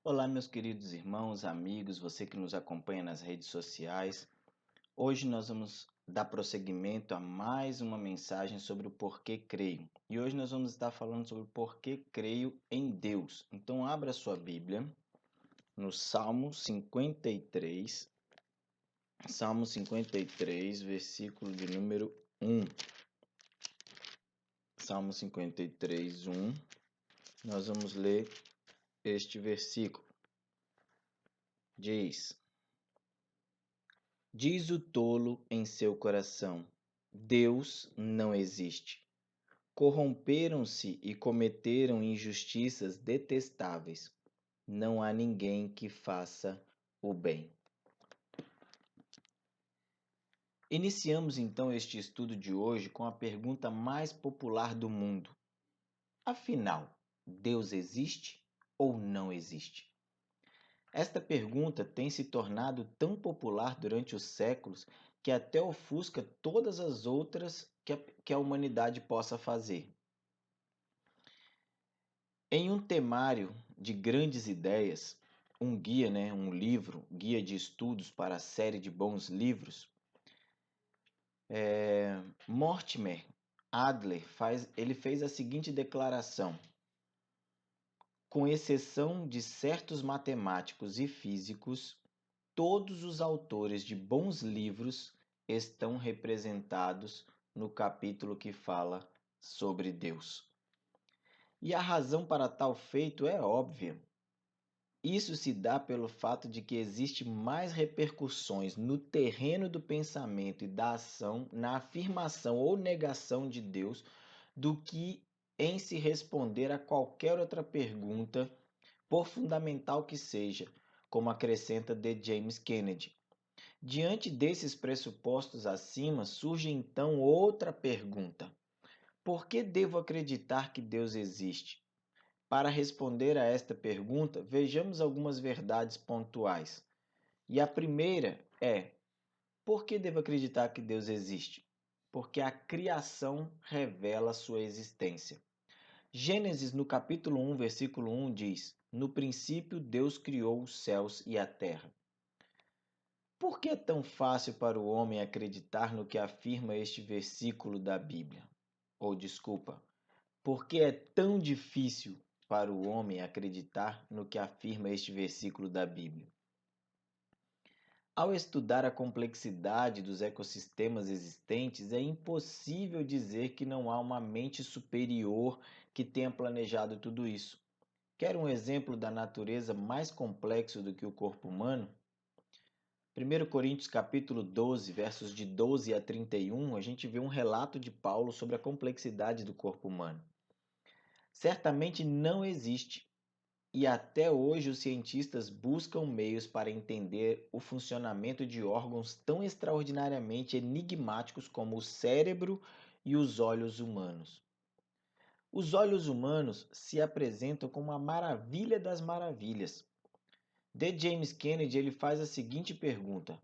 Olá, meus queridos irmãos, amigos, você que nos acompanha nas redes sociais. Hoje nós vamos dar prosseguimento a mais uma mensagem sobre o porquê creio. E hoje nós vamos estar falando sobre o porquê creio em Deus. Então, abra sua Bíblia no Salmo 53, versículo de número 1. Salmo 53, 1. Nós vamos ler este versículo. Diz o tolo em seu coração: Deus não existe. Corromperam-se e cometeram injustiças detestáveis. Não há ninguém que faça o bem. Iniciamos então este estudo de hoje com a pergunta mais popular do mundo. Afinal, Deus existe ou não existe? Esta pergunta tem se tornado tão popular durante os séculos que até ofusca todas as outras que a humanidade possa fazer. Em um temário de grandes ideias, um guia, um livro, guia de estudos para a série de bons livros, Mortimer Adler ele fez a seguinte declaração: com exceção de certos matemáticos e físicos, todos os autores de bons livros estão representados no capítulo que fala sobre Deus. E a razão para tal feito é óbvia. Isso se dá pelo fato de que existe mais repercussões no terreno do pensamento e da ação, na afirmação ou negação de Deus, do que em se responder a qualquer outra pergunta, por fundamental que seja, como acrescenta D. James Kennedy. Diante desses pressupostos acima, surge então outra pergunta: por que devo acreditar que Deus existe? Para responder a esta pergunta, vejamos algumas verdades pontuais. E a primeira é: por que devo acreditar que Deus existe? Porque a criação revela sua existência. Gênesis, no capítulo 1, versículo 1, diz: no princípio, Deus criou os céus e a terra. Por que é tão fácil para o homem acreditar no que afirma este versículo da Bíblia? Ou desculpa, por que é tão difícil para o homem acreditar no que afirma este versículo da Bíblia? Ao estudar a complexidade dos ecossistemas existentes, é impossível dizer que não há uma mente superior que tenha planejado tudo isso. Quer um exemplo da natureza mais complexo do que o corpo humano? 1 Coríntios capítulo 12, versos de 12 a 31, a gente vê um relato de Paulo sobre a complexidade do corpo humano. Certamente não existe, e até hoje os cientistas buscam meios para entender o funcionamento de órgãos tão extraordinariamente enigmáticos como o cérebro e os olhos humanos. Os olhos humanos se apresentam como a maravilha das maravilhas. D. James Kennedy ele faz a seguinte pergunta: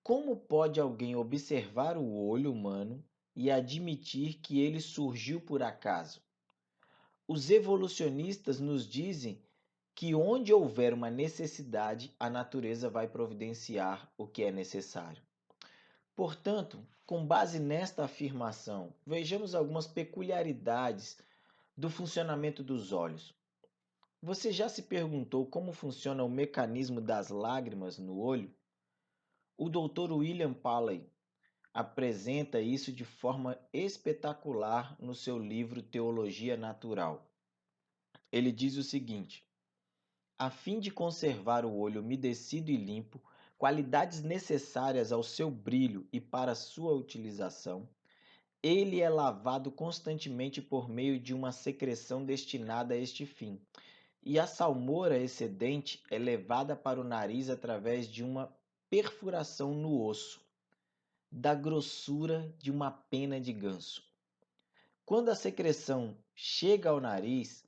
como pode alguém observar o olho humano e admitir que ele surgiu por acaso? Os evolucionistas nos dizem que onde houver uma necessidade, a natureza vai providenciar o que é necessário. Portanto, com base nesta afirmação, vejamos algumas peculiaridades do funcionamento dos olhos. Você já se perguntou como funciona o mecanismo das lágrimas no olho? O Dr. William Paley apresenta isso de forma espetacular no seu livro Teologia Natural. Ele diz o seguinte: a fim de conservar o olho umedecido e limpo, qualidades necessárias ao seu brilho e para sua utilização, ele é lavado constantemente por meio de uma secreção destinada a este fim, e a salmoura excedente é levada para o nariz através de uma perfuração no osso, da grossura de uma pena de ganso. Quando a secreção chega ao nariz,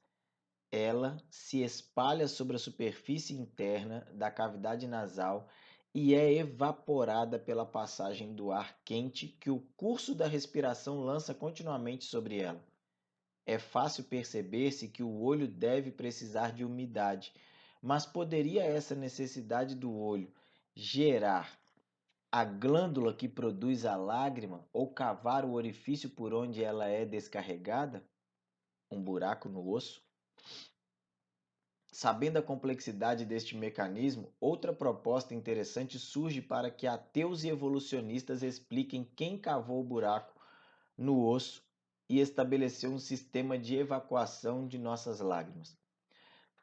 ela se espalha sobre a superfície interna da cavidade nasal e é evaporada pela passagem do ar quente que o curso da respiração lança continuamente sobre ela. É fácil perceber-se que o olho deve precisar de umidade, Mas poderia essa necessidade do olho gerar a glândula que produz a lágrima ou cavar o orifício por onde ela é descarregada? Um buraco no osso? Sabendo a complexidade deste mecanismo, outra proposta interessante surge para que ateus e evolucionistas expliquem quem cavou o buraco no osso e estabeleceu um sistema de evacuação de nossas lágrimas.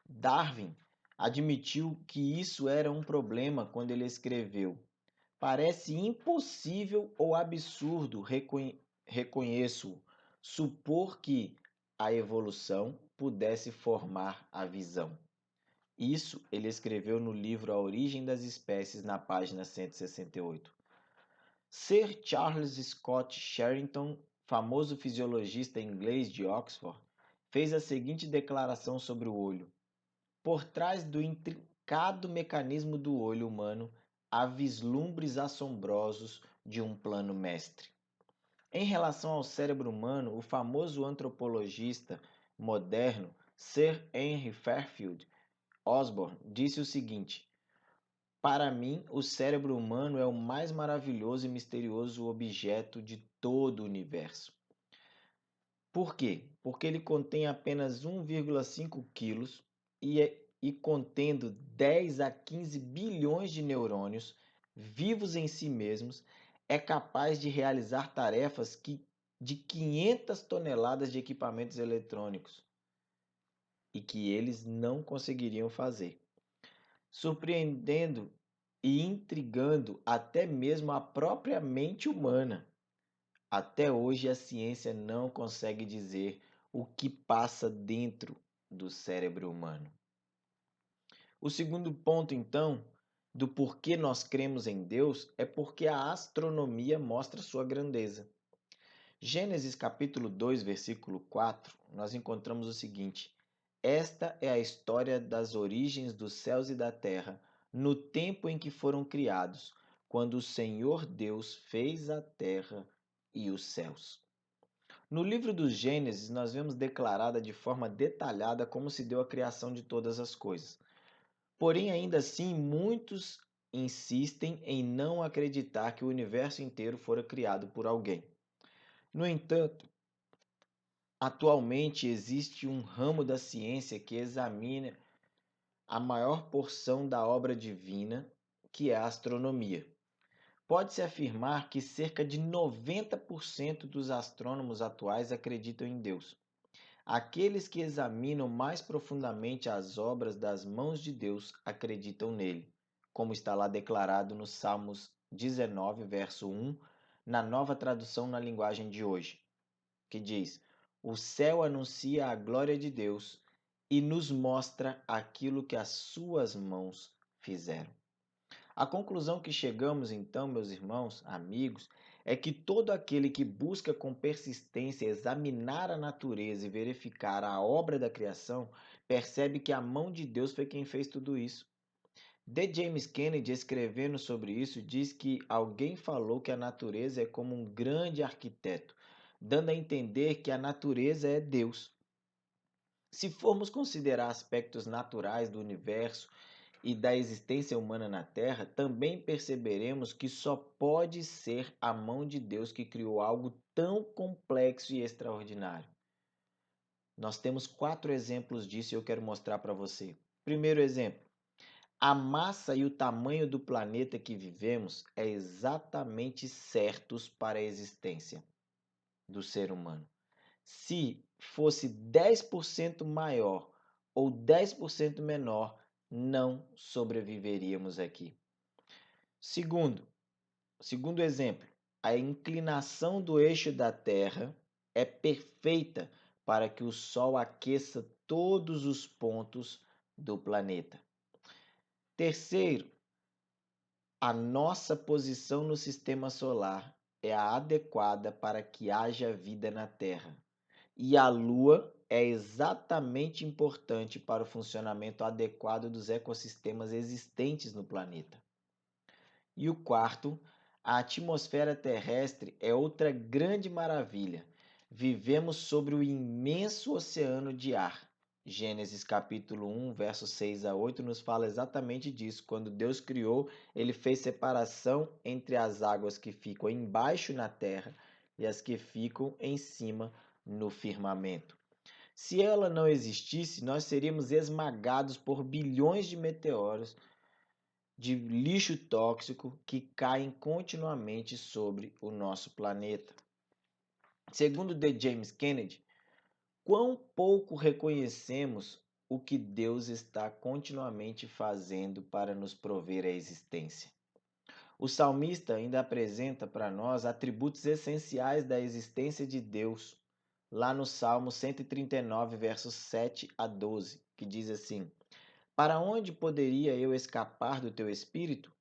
Darwin admitiu que isso era um problema quando ele escreveu: parece impossível ou absurdo, reconheço, supor que a evolução pudesse formar a visão. Isso ele escreveu no livro A Origem das Espécies, na página 168. Sir Charles Scott Sherrington, famoso fisiologista inglês de Oxford, fez a seguinte declaração sobre o olho: por trás do intrincado mecanismo do olho humano há vislumbres assombrosos de um plano mestre. Em relação ao cérebro humano, o famoso antropologista moderno Sir Henry Fairfield Osborn disse o seguinte: para mim, o cérebro humano é o mais maravilhoso e misterioso objeto de todo o universo. Por quê? Porque ele contém apenas 1,5 quilos e contendo 10 a 15 bilhões de neurônios vivos em si mesmos, é capaz de realizar tarefas de 500 toneladas de equipamentos eletrônicos e que eles não conseguiriam fazer, surpreendendo e intrigando até mesmo a própria mente humana. Até hoje a ciência não consegue dizer o que passa dentro do cérebro humano. O segundo ponto, então, do porquê nós cremos em Deus é porque a astronomia mostra sua grandeza. Gênesis capítulo 2, versículo 4, nós encontramos o seguinte: esta é a história das origens dos céus e da terra, no tempo em que foram criados, quando o Senhor Deus fez a terra e os céus. No livro dos Gênesis, nós vemos declarada de forma detalhada como se deu a criação de todas as coisas. Porém, ainda assim, muitos insistem em não acreditar que o universo inteiro fora criado por alguém. No entanto, atualmente existe um ramo da ciência que examina a maior porção da obra divina, que é a astronomia. Pode-se afirmar que cerca de 90% dos astrônomos atuais acreditam em Deus. Aqueles que examinam mais profundamente as obras das mãos de Deus acreditam nele, como está lá declarado no Salmos 19, verso 1, na nova tradução na linguagem de hoje, que diz: o céu anuncia a glória de Deus e nos mostra aquilo que as suas mãos fizeram. A conclusão que chegamos, então, meus irmãos, amigos, é que todo aquele que busca com persistência examinar a natureza e verificar a obra da criação, percebe que a mão de Deus foi quem fez tudo isso. D. James Kennedy, escrevendo sobre isso, diz que alguém falou que a natureza é como um grande arquiteto, dando a entender que a natureza é Deus. Se formos considerar aspectos naturais do universo e da existência humana na Terra, também perceberemos que só pode ser a mão de Deus que criou algo tão complexo e extraordinário. Nós temos 4 exemplos disso e eu quero mostrar para você. Primeiro exemplo: a massa e o tamanho do planeta que vivemos é exatamente certos para a existência do ser humano. Se fosse 10% maior ou 10% menor, não sobreviveríamos aqui. Segundo exemplo, a inclinação do eixo da Terra é perfeita para que o Sol aqueça todos os pontos do planeta. Terceiro, a nossa posição no sistema solar é a adequada para que haja vida na Terra. E a Lua é exatamente importante para o funcionamento adequado dos ecossistemas existentes no planeta. E o quarto, a atmosfera terrestre é outra grande maravilha. Vivemos sobre o imenso oceano de ar Gênesis capítulo 1, versos 6 a 8, nos fala exatamente disso. Quando Deus criou, ele fez separação entre as águas que ficam embaixo na terra e as que ficam em cima no firmamento. Se ela não existisse, nós seríamos esmagados por bilhões de meteoros de lixo tóxico que caem continuamente sobre o nosso planeta. Segundo D. James Kennedy, quão pouco reconhecemos o que Deus está continuamente fazendo para nos prover a existência. O salmista ainda apresenta para nós atributos essenciais da existência de Deus, lá no Salmo 139, versos 7 a 12, que diz assim: Para onde poderia eu escapar do teu espírito?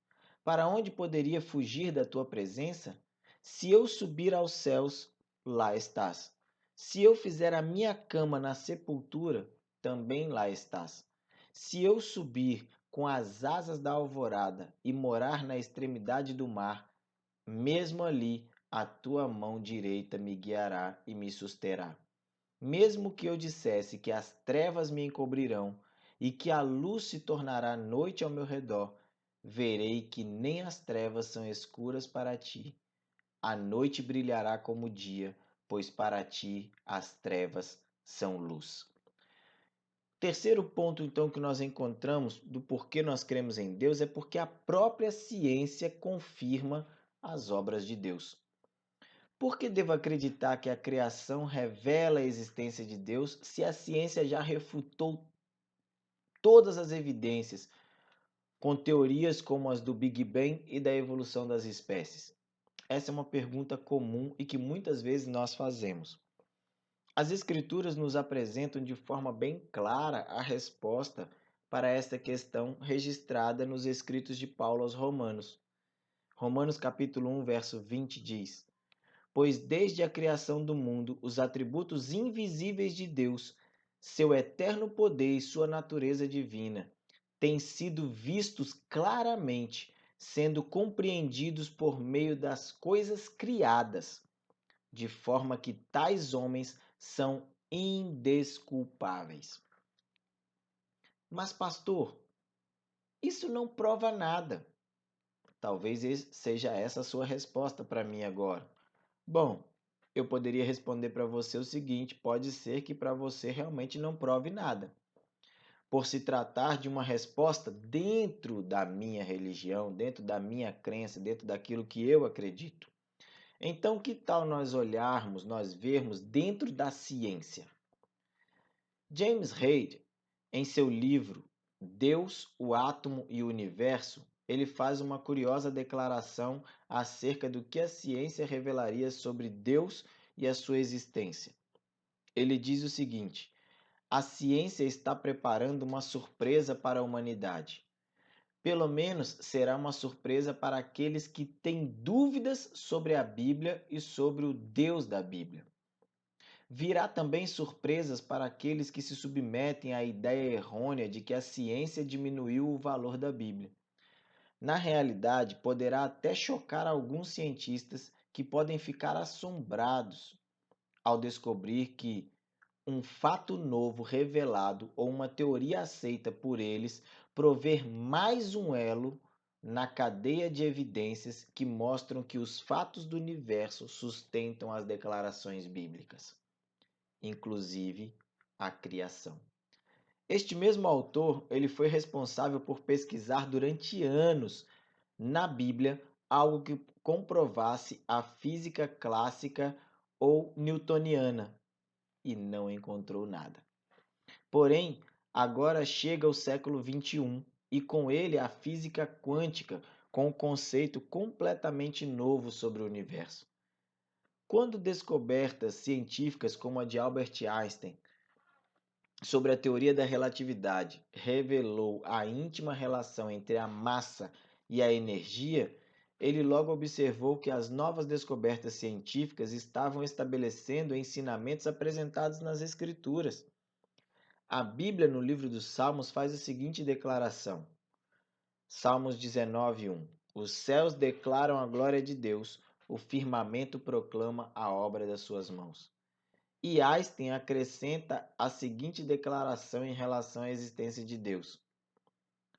Para onde poderia fugir da tua presença? Se eu subir aos céus, lá estás. Se eu fizer a minha cama na sepultura, também lá estás. Se eu subir com as asas da alvorada e morar na extremidade do mar, mesmo ali a tua mão direita me guiará e me susterá. Mesmo que eu dissesse que as trevas me encobrirão e que a luz se tornará noite ao meu redor, verei que nem as trevas são escuras para ti. A noite brilhará como o dia, pois para ti as trevas são luz. Terceiro ponto, então, que nós encontramos do porquê nós cremos em Deus é porque a própria ciência confirma as obras de Deus. Por que devo acreditar que a criação revela a existência de Deus se a ciência já refutou todas as evidências com teorias como as do Big Bang e da evolução das espécies? Essa é uma pergunta comum e que muitas vezes nós fazemos. As Escrituras nos apresentam de forma bem clara a resposta para esta questão registrada nos escritos de Paulo aos Romanos. Romanos capítulo 1, verso 20 diz: Pois desde a criação do mundo, os atributos invisíveis de Deus, seu eterno poder e sua natureza divina, têm sido vistos claramente, sendo compreendidos por meio das coisas criadas, de forma que tais homens são indesculpáveis. Mas, pastor, isso não prova nada. Talvez seja essa a sua resposta para mim agora. Bom, eu poderia responder para você o seguinte: pode ser que para você realmente não prove nada, por se tratar de uma resposta dentro da minha religião, dentro da minha crença, dentro daquilo que eu acredito. Então, que tal nós olharmos, nós vermos dentro da ciência? James Reid, em seu livro Deus, o Átomo e o Universo, ele faz uma curiosa declaração acerca do que a ciência revelaria sobre Deus e a sua existência. Ele diz o seguinte: a ciência está preparando uma surpresa para a humanidade. Pelo menos será uma surpresa para aqueles que têm dúvidas sobre a Bíblia e sobre o Deus da Bíblia. Virá também surpresas para aqueles que se submetem à ideia errônea de que a ciência diminuiu o valor da Bíblia. Na realidade, poderá até chocar alguns cientistas que podem ficar assombrados ao descobrir que um fato novo revelado ou uma teoria aceita por eles prover mais um elo na cadeia de evidências que mostram que os fatos do universo sustentam as declarações bíblicas, inclusive a criação. Este mesmo autor, ele foi responsável por pesquisar durante anos na Bíblia algo que comprovasse a física clássica ou newtoniana e não encontrou nada. Porém, agora chega o século XXI e com ele a física quântica, com um conceito completamente novo sobre o universo. Quando descobertas científicas como a de Albert Einstein sobre a teoria da relatividade revelou a íntima relação entre a massa e a energia, ele logo observou que as novas descobertas científicas estavam estabelecendo ensinamentos apresentados nas Escrituras. A Bíblia, no livro dos Salmos, faz a seguinte declaração: Salmos 19:1. Os céus declaram a glória de Deus, o firmamento proclama a obra das suas mãos. E Einstein acrescenta a seguinte declaração em relação à existência de Deus.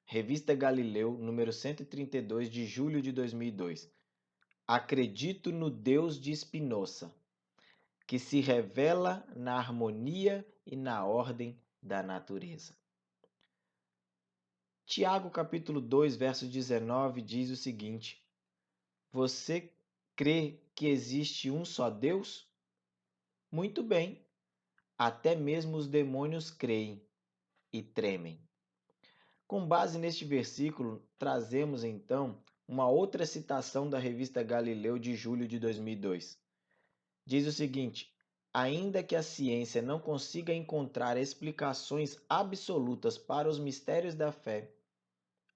Revista Galileu, número 132, de julho de 2002. Acredito no Deus de Spinoza, que se revela na harmonia e na ordem da natureza. Tiago capítulo 2, verso 19 diz o seguinte: Você crê que existe um só Deus? Muito bem, até mesmo os demônios creem e tremem. Com base neste versículo, trazemos então uma outra citação da revista Galileu de julho de 2002. Diz o seguinte: ainda que a ciência não consiga encontrar explicações absolutas para os mistérios da fé,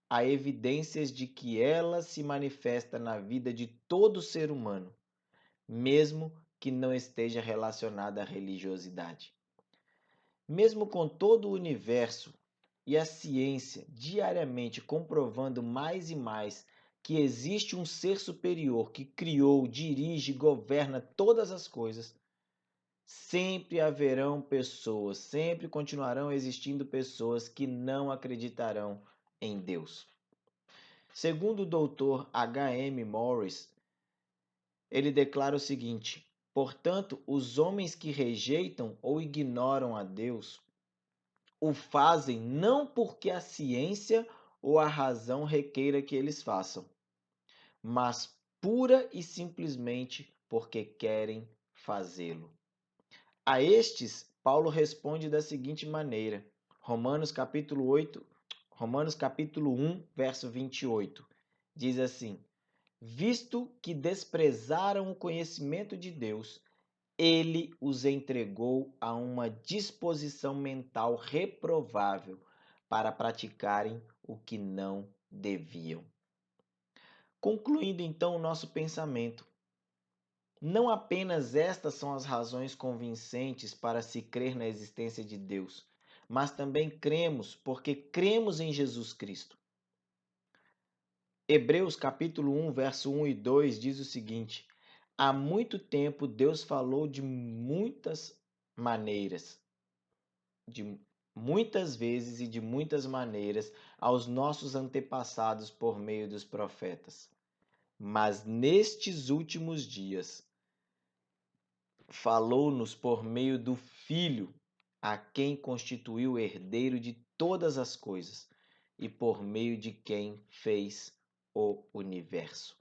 há evidências de que ela se manifesta na vida de todo ser humano, mesmo que não esteja relacionada à religiosidade. Mesmo com todo o universo e a ciência diariamente comprovando mais e mais que existe um ser superior que criou, dirige e governa todas as coisas, sempre haverão pessoas, sempre continuarão existindo pessoas que não acreditarão em Deus. Segundo o Dr. H.M. Morris, ele declara o seguinte: portanto, os homens que rejeitam ou ignoram a Deus o fazem não porque a ciência ou a razão requeira que eles façam, mas pura e simplesmente porque querem fazê-lo. A estes, Paulo responde da seguinte maneira: Romanos capítulo 8, Romanos capítulo 1, verso 28. Diz assim: visto que desprezaram o conhecimento de Deus, ele os entregou a uma disposição mental reprovável para praticarem o que não deviam. Concluindo então o nosso pensamento, não apenas estas são as razões convincentes para se crer na existência de Deus, mas também cremos porque cremos em Jesus Cristo. Hebreus capítulo 1, verso 1 e 2 diz o seguinte: há muito tempo Deus falou de muitas maneiras, de muitas vezes e de muitas maneiras aos nossos antepassados por meio dos profetas. Mas nestes últimos dias falou-nos por meio do Filho, a quem constituiu herdeiro de todas as coisas e por meio de quem fez o universo.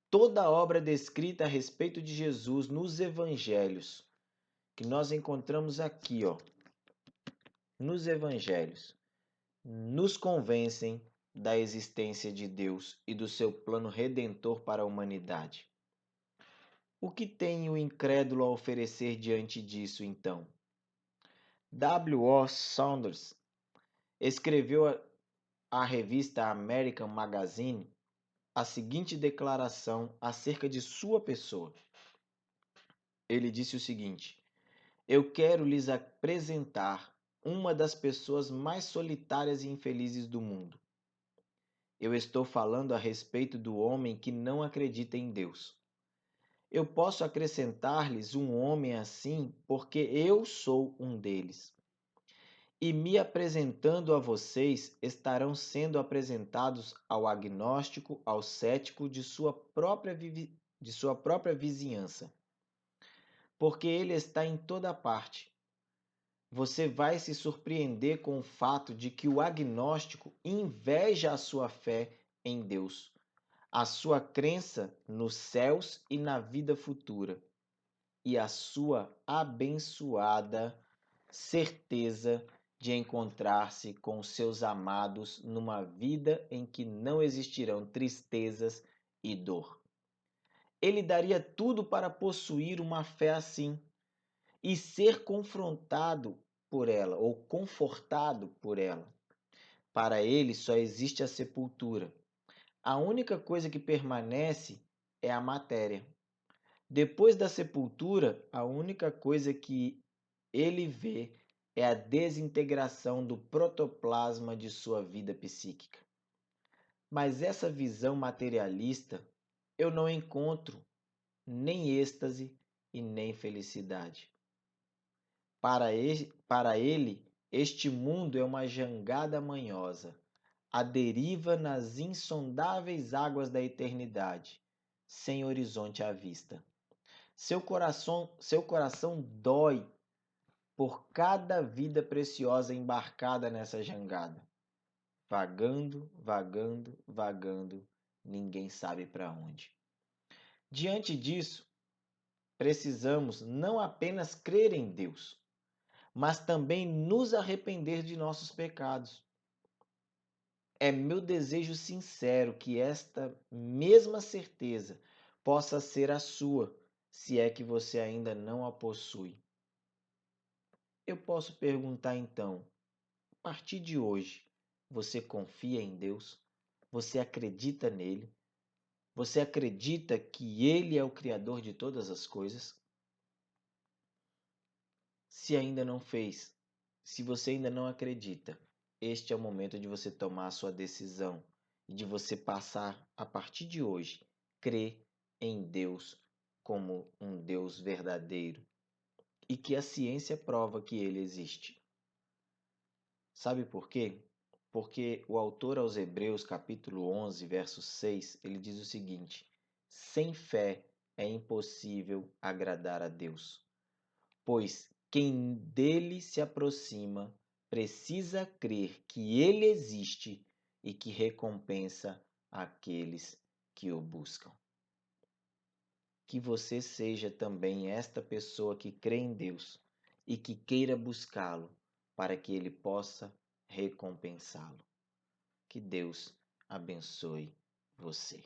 Toda a obra descrita a respeito de Jesus nos evangelhos, que nós encontramos aqui, nos evangelhos, nos convencem da existência de Deus e do seu plano redentor para a humanidade. O que tem o incrédulo a oferecer diante disso, então? W.O. Saunders escreveu à revista American Magazine a seguinte declaração acerca de sua pessoa. Ele disse o seguinte: eu quero lhes apresentar uma das pessoas mais solitárias e infelizes do mundo. Eu estou falando a respeito do homem que não acredita em Deus. Eu posso acrescentar-lhes um homem assim porque eu sou um deles. E me apresentando a vocês, estarão sendo apresentados ao agnóstico, ao cético de sua própria vizinhança. Porque ele está em toda parte. Você vai se surpreender com o fato de que o agnóstico inveja a sua fé em Deus, a sua crença nos céus e na vida futura, e a sua abençoada certeza de encontrar-se com seus amados numa vida em que não existirão tristezas e dor. Ele daria tudo para possuir uma fé assim e ser confrontado por ela ou confortado por ela. Para ele só existe a sepultura. A única coisa que permanece é a matéria. Depois da sepultura, a única coisa que ele vê é a desintegração do protoplasma de sua vida psíquica. Mas essa visão materialista eu não encontro nem êxtase e nem felicidade. Para ele, este mundo é uma jangada manhosa, à deriva nas insondáveis águas da eternidade, sem horizonte à vista. Seu coração dói por cada vida preciosa embarcada nessa jangada. Vagando, vagando, vagando, ninguém sabe para onde. Diante disso, precisamos não apenas crer em Deus, mas também nos arrepender de nossos pecados. É meu desejo sincero que esta mesma certeza possa ser a sua, se é que você ainda não a possui. Eu posso perguntar então, a partir de hoje, você confia em Deus? Você acredita nele? Você acredita que ele é o Criador de todas as coisas? Se ainda não fez, se você ainda não acredita, este é o momento de você tomar a sua decisão e de você passar, a partir de hoje, crer em Deus como um Deus verdadeiro e que a ciência prova que ele existe. Sabe por quê? Porque o autor aos Hebreus, capítulo 11, verso 6, ele diz o seguinte: sem fé é impossível agradar a Deus, pois quem dele se aproxima precisa crer que ele existe e que recompensa aqueles que o buscam. Que você seja também esta pessoa que crê em Deus e que queira buscá-lo para que ele possa recompensá-lo. Que Deus abençoe você.